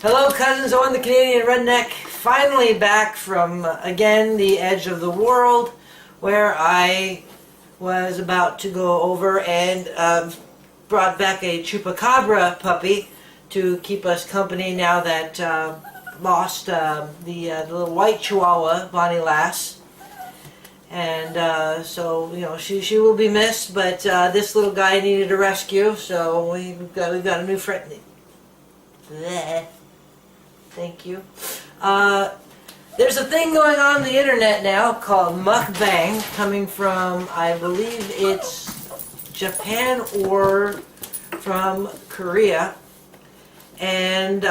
Hello cousins, Owen the Canadian Redneck, finally back from, again, the edge of the world, where I was about to go over and brought back a chupacabra puppy to keep us company now that lost the little white chihuahua, Bonnie Lass. And so, you know, she will be missed, but this little guy needed a rescue, so we've got a new friend. Bleh. Thank you. There's a thing going on the internet now called Mucbang, coming from, I believe it's Japan or from Korea. And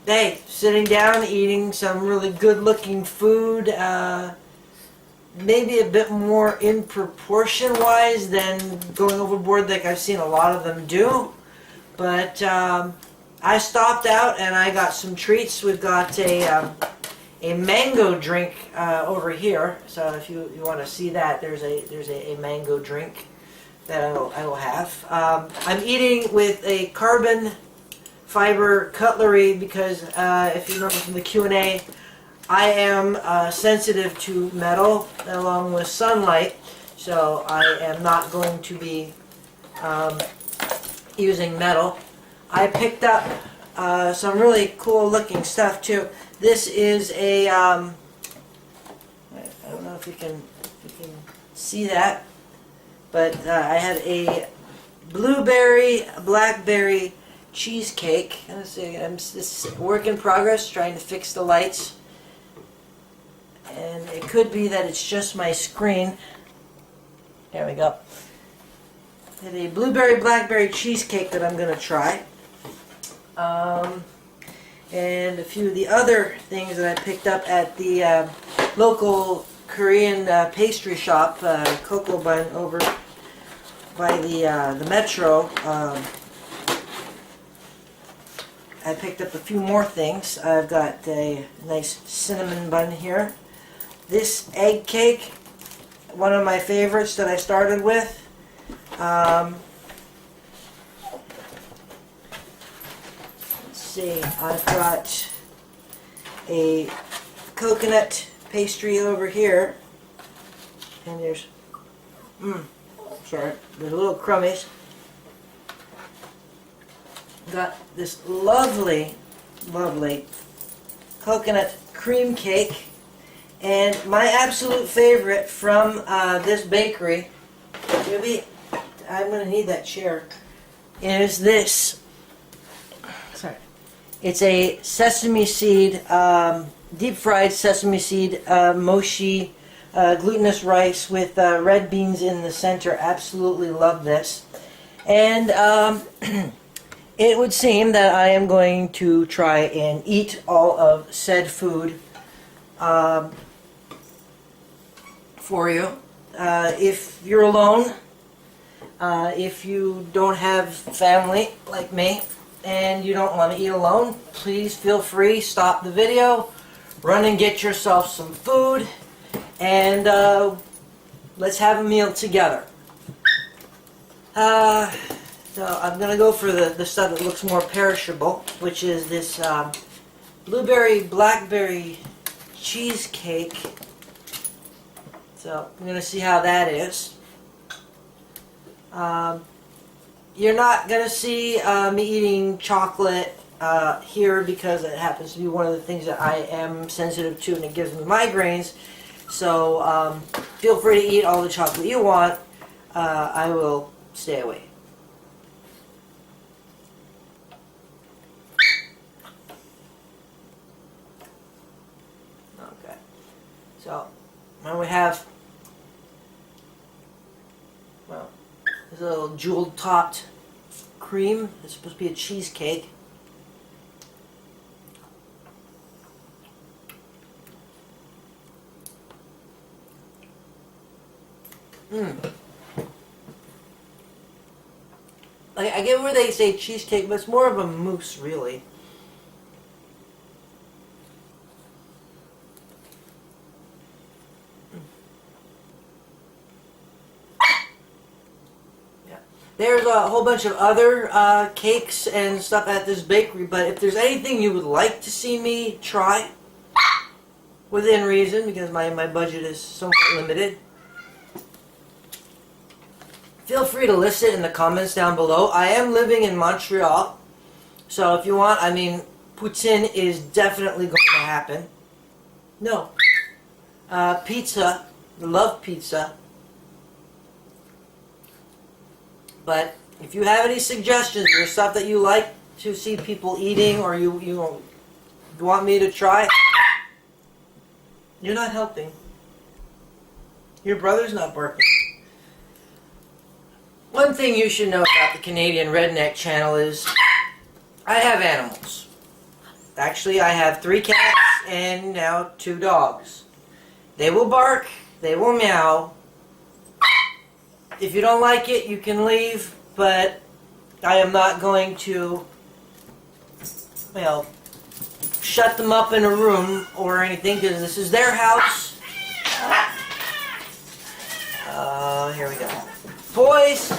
hey, sitting down, eating some really good looking food, maybe a bit more in proportion wise than going overboard like I've seen a lot of them do. But I stopped out and I got some treats. We've got a mango drink over here. So if you want to see that, there's a mango drink that I will have. I'm eating with a carbon fiber cutlery because if you remember from the Q&A, I am sensitive to metal along with sunlight. So I am not going to be using metal. I picked up some really cool looking stuff too. This is a, I don't know if you can see that, but I had a blueberry, blackberry cheesecake. Let's see, this is work in progress, trying to fix the lights. And it could be that it's just my screen. There we go. I had a blueberry, blackberry cheesecake that I'm going to try. And a few of the other things that I picked up at the local Korean pastry shop, Cocoa Bun, over by the Metro. I picked up a few more things. I've got a nice cinnamon bun here. This egg cake, one of my favorites that I started with. See, I've got a coconut pastry over here, and there's there's little crummies. Got this lovely coconut cream cake, and my absolute favorite from this bakery, maybe I'm gonna need that chair, is this. Sorry. It's a sesame seed, deep fried sesame seed mochi, glutinous rice with red beans in the center. Absolutely love this. And it would seem that I am going to try and eat all of said food for you. If you're alone, if you don't have family like me, and you don't want to eat alone, please feel free, stop the video, run and get yourself some food, and let's have a meal together. So I'm going to go for the stuff that looks more perishable, which is this blueberry blackberry cheesecake. So I'm going to see how that is. You're not going to see me eating chocolate here because it happens to be one of the things that I am sensitive to and it gives me migraines. So feel free to eat all the chocolate you want. I will stay away. Okay. So now we have, well, there's a little jewel topped cream. It's supposed to be a cheesecake. I get where they say cheesecake, but it's more of a mousse, really. There's a whole bunch of other cakes and stuff at this bakery, but if there's anything you would like to see me try, within reason, because my budget is somewhat limited, feel free to list it in the comments down below. I am living in Montreal, so if you want, I mean, poutine is definitely going to happen. No. Pizza. Love pizza. But if you have any suggestions or stuff that you like to see people eating, or you want me to try, you're not helping. Your brother's not barking. One thing you should know about the Canadian Redneck channel is I have animals. Actually, I have 3 cats and now 2 dogs. They will bark, they will meow. If you don't like it, you can leave, but I am not going to, shut them up in a room or anything, because this is their house. Here we go. Boys!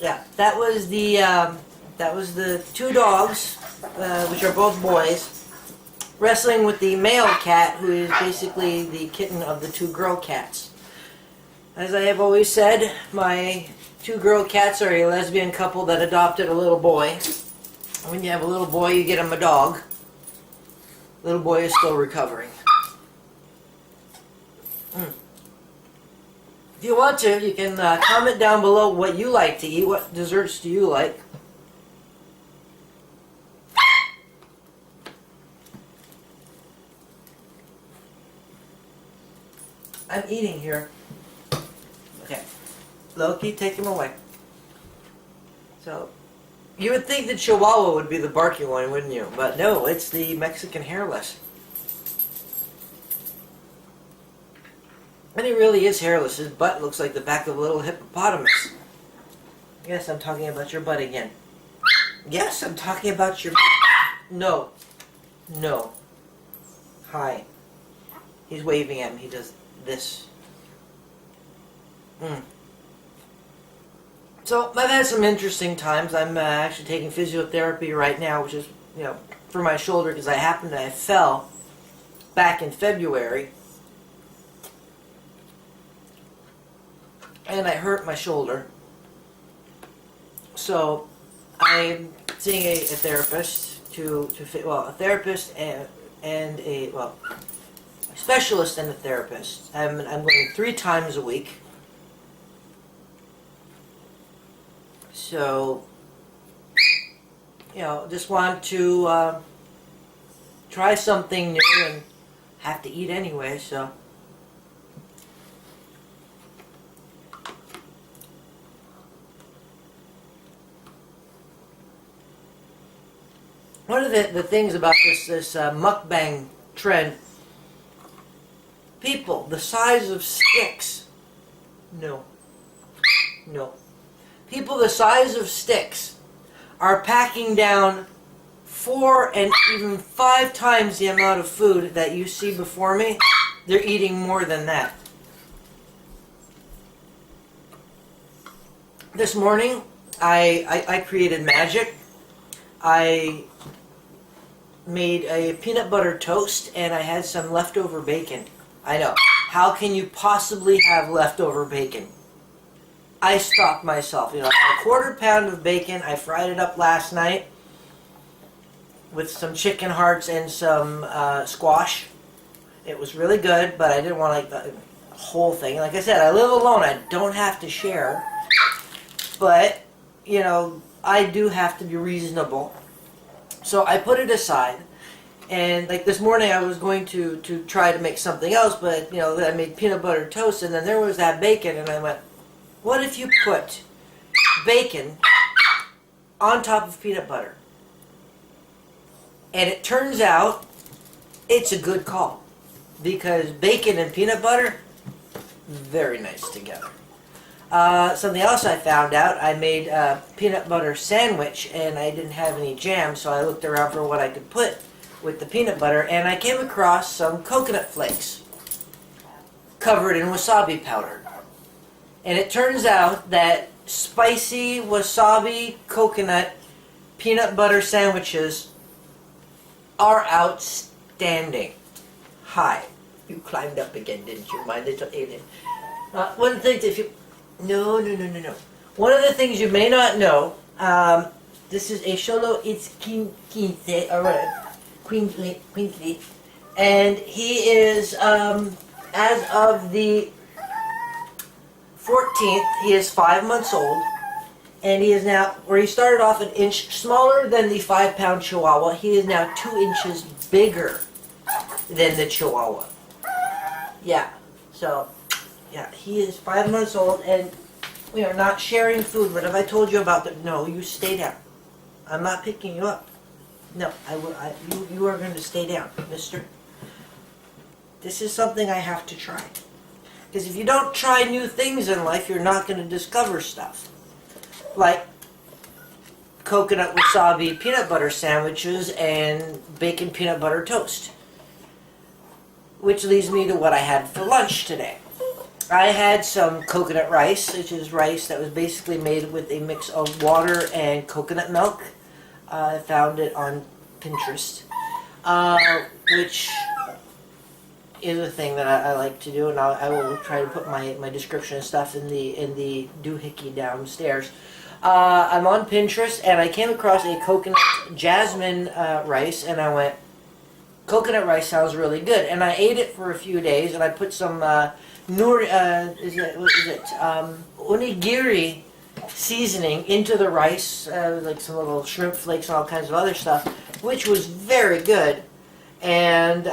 Yeah, that was the 2 dogs, which are both boys, wrestling with the male cat, who is basically the kitten of the 2 girl cats. As I have always said, my 2 girl cats are a lesbian couple that adopted a little boy. When you have a little boy, you get him a dog. Little boy is still recovering. If you want to, you can comment down below what you like to eat. What desserts do you like? I'm eating here. Okay. Loki, take him away. So, you would think the Chihuahua would be the barky one, wouldn't you? But no, it's the Mexican hairless. And he really is hairless. His butt looks like the back of a little hippopotamus. Yes, I'm talking about your butt again. Yes, I'm talking about your... No. No. Hi. He's waving at me. He does this. So, I've had some interesting times. I'm actually taking physiotherapy right now, which is, for my shoulder, because I fell back in February. And I hurt my shoulder. So, I'm seeing a therapist a therapist and a specialist and a therapist. I'm going 3 times a week. So, just want to try something new and have to eat anyway, so. One of the things about this mukbang trend, people the size of sticks, no, people the size of sticks are packing down 4 and even 5 times the amount of food that you see before me. They're eating more than that. This morning, I created magic. I made a peanut butter toast, and I had some leftover bacon. I know. How can you possibly have leftover bacon? I stopped myself. I had a 1/4 pound of bacon. I fried it up last night with some chicken hearts and some squash. It was really good, but I didn't want the whole thing. Like I said, I live alone. I don't have to share. But, I do have to be reasonable. So I put it aside, and like this morning I was going to try to make something else, but I made peanut butter toast, and then there was that bacon, and I went, what if you put bacon on top of peanut butter? And it turns out it's a good call, because bacon and peanut butter, very nice together. Something else I found out, I made a peanut butter sandwich, and I didn't have any jam, so I looked around for what I could put with the peanut butter, and I came across some coconut flakes covered in wasabi powder. And it turns out that spicy wasabi coconut peanut butter sandwiches are outstanding. Hi. You climbed up again, didn't you, my little alien? One thing, if you... No. One of the things you may not know, this is a solo, it's Quince, or whatever, Quince, and he is, as of the 14th, he is 5 months old, and he is now, where he started off an inch smaller than the 5-pound Chihuahua, he is now 2 inches bigger than the Chihuahua. Yeah, so, yeah, he is 5 months old, and we are not sharing food. What have I told you about that? No, you stay down. I'm not picking you up. No, you are going to stay down, mister. This is something I have to try. Because if you don't try new things in life, you're not going to discover stuff. Like coconut wasabi peanut butter sandwiches and bacon peanut butter toast. Which leads me to what I had for lunch today. I had some coconut rice, which is rice that was basically made with a mix of water and coconut milk. I found it on Pinterest, which is a thing that I like to do, and I will try to put my description and stuff in the doohickey downstairs. I'm on Pinterest, and I came across a coconut jasmine rice, and I went, coconut rice sounds really good, and I ate it for a few days, and I put some onigiri seasoning into the rice, like some little shrimp flakes and all kinds of other stuff, which was very good. And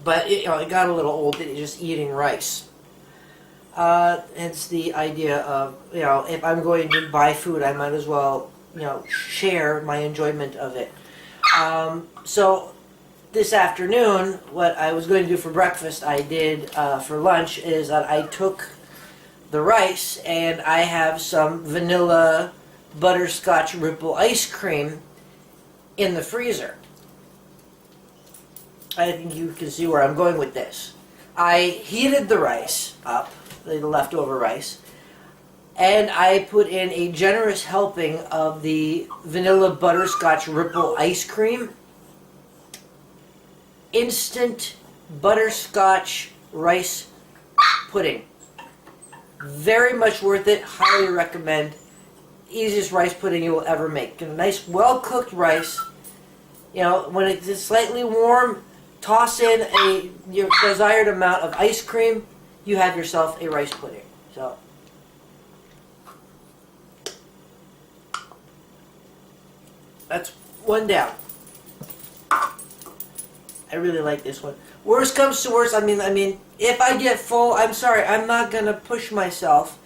but it got a little old just eating rice. Hence the idea of, if I'm going to buy food, I might as well share my enjoyment of it. So this afternoon, what I was going to do for breakfast, I did for lunch, is that I took the rice and I have some vanilla butterscotch ripple ice cream in the freezer. I think you can see where I'm going with this. I heated the rice up, the leftover rice, and I put in a generous helping of the vanilla butterscotch ripple ice cream. Instant butterscotch rice pudding. Very much worth it. Highly recommend. Easiest rice pudding you will ever make. Get a nice, well-cooked rice. When it's slightly warm, toss in your desired amount of ice cream. You have yourself a rice pudding. So, that's one down. I really like this one. Worst comes to worst, I mean, if I get full, I'm sorry, I'm not gonna push myself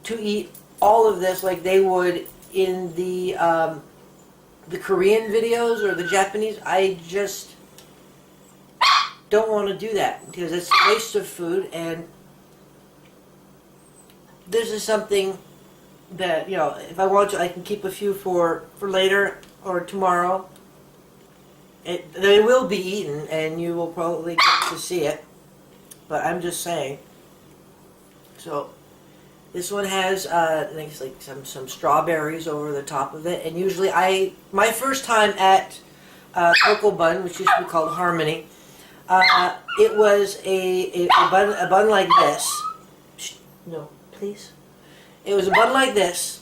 to eat all of this like they would in the Korean videos or the Japanese. I just don't want to do that because it's a waste of food, and this is something that, if I want to, I can keep a few for later or tomorrow. They will be eaten, and you will probably get to see it. But I'm just saying. So, this one has, I think it's like some strawberries over the top of it. And usually, my first time at Cocoa Bun, which used to be called Harmony, it was a bun like this. Shh, no, please. It was a bun like this.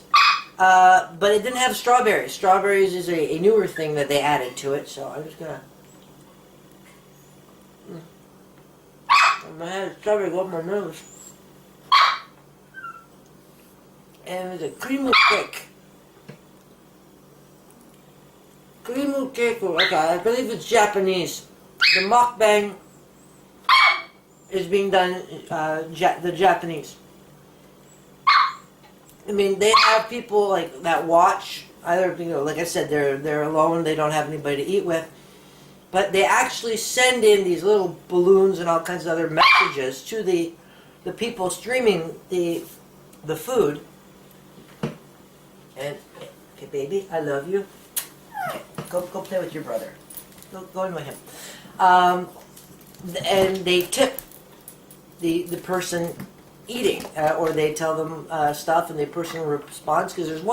But it didn't have strawberries. Strawberries is a newer thing that they added to it, so I'm just gonna... I had strawberry go up my nose. And it's a cream cake. Cream cake, okay, I believe it's Japanese. The mukbang is being done the Japanese. I mean, they have people like that watch. Either, like I said, they're alone. They don't have anybody to eat with. But they actually send in these little balloons and all kinds of other messages to the people streaming the food. And okay, baby, I love you. Okay, go play with your brother. Go in with him. And they tip the person eating, or they tell them stuff and the person responds, because there's one